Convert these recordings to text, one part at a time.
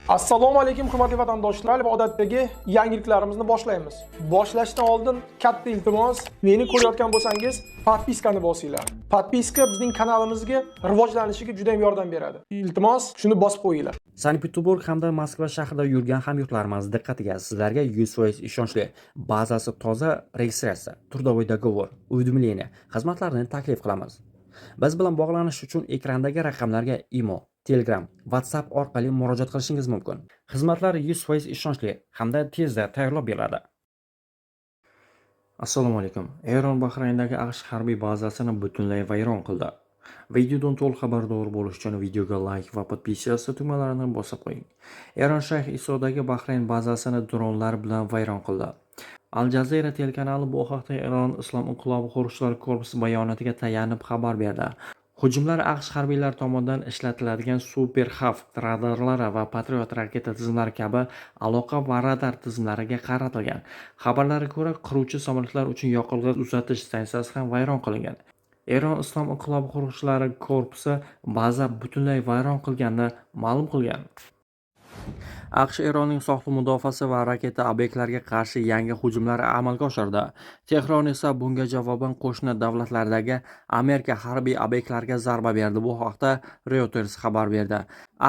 Assalomu alaykum hurmatli vatandoshlar va odatdagi yangiliklarimizni boshlaymiz. Boshlashdan oldin katta iltimos, meni ko'rayotgan bo'lsangiz, podpiskani bosinglar. Podpiska bizning kanalimizga rivojlanishiga juda ham yordam beradi. Iltimos, shuni bosib qo'yinglar. Sankt-Peterburg hamda Moskva shahrida yurgan hamyurtlarimiz diqqatiga, sizlarga 100% ishonchli, bazasi toza registratsiya, turdovoy dogovor, уведомление xizmatlarini taklif qilamiz. Biz bilan bog'lanish uchun ekrandagi raqamlarga imo, Telegram, WhatsApp orqali murojaat qilishingiz mumkin. Xizmatlar 100% ishonchli hamda tezda tayyorlab beriladi. Assalomu alaykum. Eron Bahrayndagi AQSh harbiy bazasini butunlay vayron qildi. Videodan to'liq xabardor bo'lish uchun videoga like va podpisyasiya tugmalarini bosib qo'ying. Eron Shayx Isodagi Bahrayn bazasini dronlar bilan vayron qildi. Al Jazeera telekanali bu haqda Eron Islom inqilobi qo'riqchilari korpusi bayonotiga tayanib xabar berdi. Hujumlar AQSh harbiylari tomonidan ishlatiladigan Super Hawk radarlari va Patriot raketa tizimlari kabi aloqa va radar tizimlariga qaratilgan. Xabarlarga ko'ra, qiruvchi samolyotlar uchun yoqilg'i uzatish stansiyasi ham vayron qilingan. Eron Islom inqilobi qo'riqchilari korpusi baza butunlay vayron qilganini ma'lum qilgan. AQSh Eronning sog'liq mudofaasi va raketa obyektlariga qarshi yangi hujumlar amalga oshirdi. Tehron esa bunga javoban qo'shni davlatlardagi Amerika harbiy obyektlariga zarba berdi. Bu haqda Reuters xabar berdi.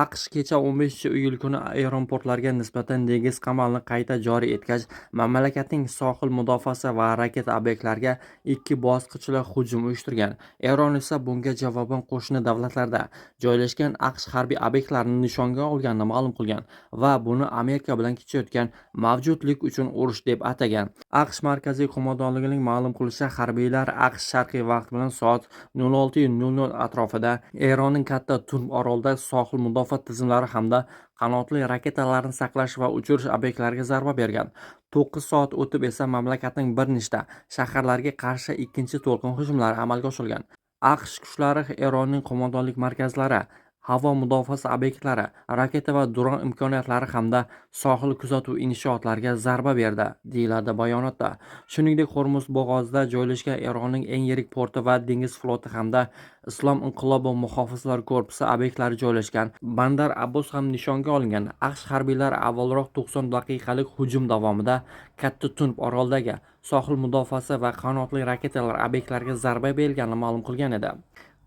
AQSh kecha 15-iyul kuni Eron portlariga nisbatan dengiz qamalini qayta joriy etgach, mamlakatning sohil mudofaasi va raketa obyektlariga ikki bosqichli hujum uyushtirgan. Eron esa bunga javoban qo'shni davlatlarda joylashgan AQSh harbiy obyektlarini nishonga olganini ma'lum qilgan va buni Amerika bilan kechayotgan mavjudlik uchun urush deb atagan. AQSh markaziy qo'mondonligining ma'lum qilishicha, harbiylar AQSh sharqiy vaqt bilan soat 06:00 atrofida Eronning katta Turm orolida sohil mudofaa tizimlari hamda qanotli raketalarni saqlash va uchirish obyektlariga zarba bergan. 9 soat o'tib esa mamlakatning bir nechta shaharlariga qarshi ikkinchi to'lqin hujumlari amalga oshirilgan. AQSh kuchlari Eronning qo'mondonlik markazlari, havo mudofaasi obyektlari, raketa va dron imkoniyatlari hamda sohil kuzatuv inshootlariga zarba berdi, deyiladi bayonotda. Shuningdek, Hormuz bo'g'ozida joylashgan Eronning eng yirik porti va dengiz floti hamda Islom inqilobi muhofizlari korpusi obyektlari joylashgan Bandar Abbos ham nishonga olingan. AQSh harbiylari avvalroq 90 daqiqalik hujum davomida Katta Tunb orolidagi sohil mudofaasi va qanotli raketalar obyektlariga zarba berganini ma'lum qilgan edi.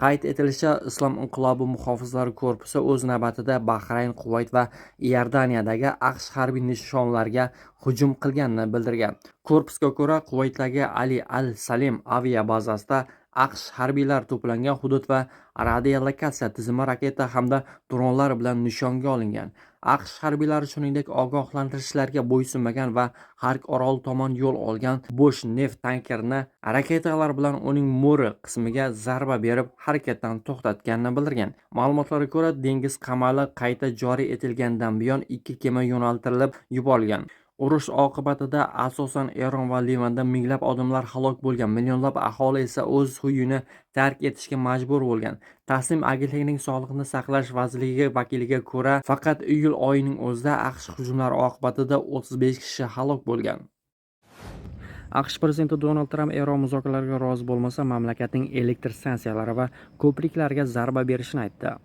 Qayd etilishicha, Islom inqilobi muhofizlari korpusi o'z navbatida Bahrayn, Quvayt va Iordaniyadagi AQSh harbiy nishonlariga hujum qilganini bildirgan. Korpusga ko'ra, Quvaytdagi Ali al-Salim avia bazasida AQSh harbiylari to'plangan hudud va radiolokatsiya tizimi raketa hamda dronlar bilan nishonga olingan. AQSh harbiylari shuningdek ogohlantirishlarga bo'ysunmagan va Xark oroli tomon yo'l olgan bo'sh neft tankerini raketalar bilan uning mo'ri qismiga zarba berib harakatdan to'xtatganini bildirgan. Ma'lumotlarga ko'ra, dengiz qamali qayta joriy etilgandan buyon ikki kema yo'naltirilib yuborilgan. Urush oqibatida asosan Eron va Livanda minglab odamlar halok bo'lgan, millionlab aholi esa o'z uyini tark etishga majbur bo'lgan. Tasnim agentligining sog'liqni saqlash vazirligi vakiliga ko'ra, faqat iyul oyining o'zida AQSh hujumlari oqibatida 35 kishi halok bo'lgan. AQSh prezidenti Donald Tramp Eron muzokaralarga rozi bo'lmasa, mamlakatning elektr stansiyalari va ko'priklariga zarba berishini aytdi.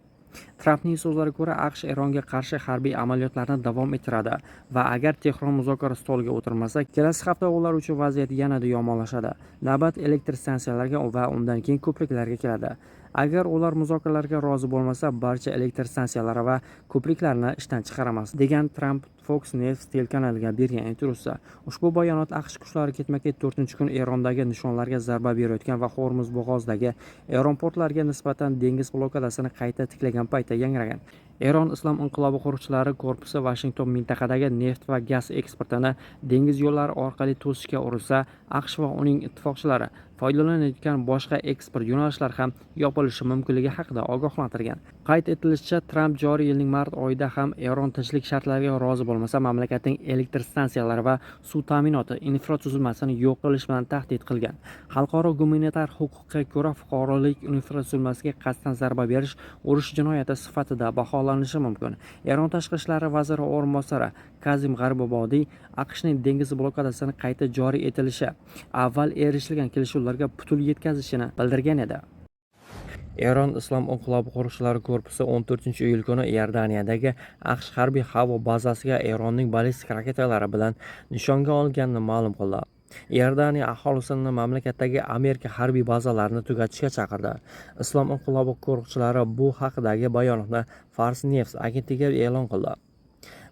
Trampning so'zlariga ko'ra, AQSh Eronga qarshi harbiy amaliyotlarni davom ettiradi va agar Tehron muzokara stoliga o'tirmasa, kelasi hafta ular uchun vaziyat yanada yomonlashadi. Navbat elektr stansiyalariga va undan keyin ko'priklarga keladi. Agar ular muzokaralarga rozi bo'lmasa, barcha elektr stansiyalari va ko'priklarni ishdan chiqaramiz, degan Tramp Fox News telekanaliga bergan intervyusida. Ushbu bayonot AQSh kuchlari ketma-ket 4-kun Erondagi nishonlarga zarba berayotgan va Hormuz bo'g'ozidagi Eron portlariga nisbatan dengiz blokadasini qayta tiklagan paytda yangragan. Eron Islom inqilobi qo'riqchilari korpusi Washington mintaqadagi neft va gaz eksportini dengiz yo'llari orqali to'sishga urinsa, AQSh va uning ittifoqchilari foydalanayotgan boshqa eksport yo'nalishlari ham yopilishi mumkinligi haqida ogohlantirgan. Qayd etilishicha, Tramp joriy yilning mart oyida ham Eron tinchlik shartlariga rozi bo'lmasa, mamlakatning elektr stansiyalari va suv ta'minoti infratuzilmasini yo'q qilish bilan tahdid qilgan. Xalqaro gumanitar huquqqa ko'ra, fuqarolik infratuzilmasiga qasddan zarba berish urush jinoyati sifatida baholanishi mumkin. Eron tashqi ishlar vaziri o'rinbosari Kazim G'arbobodiy AQShning dengiz blokadasini qayta joriy etilishi avval erishilgan kelishuvlarga putul yetkazishini bildirgan edi. Eron Islom inqilobi qo'riqchilari korpusi 14-iyul kuni Iordaniyadagi AQSh harbiy havo bazasiga Eronning ballistik raketalari bilan nishonga olganini ma'lum qildi. Iordaniya aholisini mamlakatdagi Amerika harbiy bazalarini tugatishga chaqirdi. Islom inqilobi qo'riqchilari bu haqidagi bayonotni Fars News agentligiga e'lon qildi.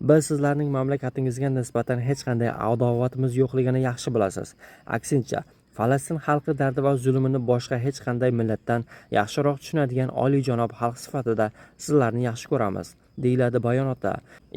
Biz sizlarning mamlakatingizga nisbatan hech qanday adovatimiz yo'qligini yaxshi bilasiz. Aksincha, Falastin xalqi dardi va zulmini boshqa hech qanday millatdan yaxshiroq tushunadigan oliyjanob xalq sifatida sizlarni yaxshi ko'ramiz, deyiladi bayonotda.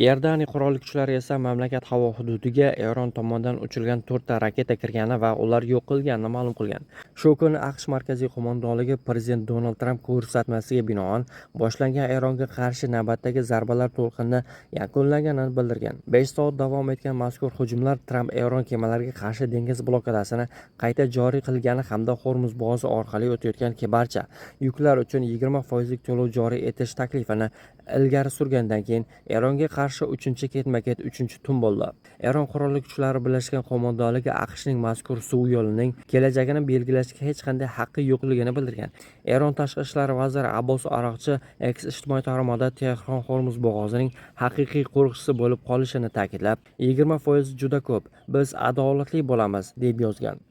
Iordaniya qurolli kuchlari esa mamlakat havo hududiga Eron tomonidan uchirilgan 4 ta raketa kirgani va ular yo'q qilinganini ma'lum qilgan. Shu kuni AQSh markaziy qo'mondonligi prezident Donald Tramp ko'rsatmasiga binoan boshlangan Eronga qarshi navbatdagi zarbalar to'lqini yakunlanganini bildirgan. 5 soat davom etgan mazkur hujumlar Tramp Eron kemalariga qarshi dengiz blokadasini qayta joriy qilgani hamda Hormuz bo'g'ozi orqali o'tayotgan barcha yuklar uchun 20% to'lov joriy etish taklifini ilgari surgandan keyin Eronga qarshi 3-ketma-ket 3-tun bo'ldi. Eron qurolli kuchlari birlashgan qo'mondonligi AQShning mazkur suv yo'lining kelajagini belgilashga hech qanday haqqi yo'qligini bildirgan. Eron tashqi ishlar vaziri Abbos Aroqchi X ijtimoiy tarmog'ida Tehron Hormuz bo'g'ozining haqiqiy qo'riqchisi bo'lib qolishini ta'kidlab, 20% juda ko'p, biz adolatli bo'lamiz, deb yozgan.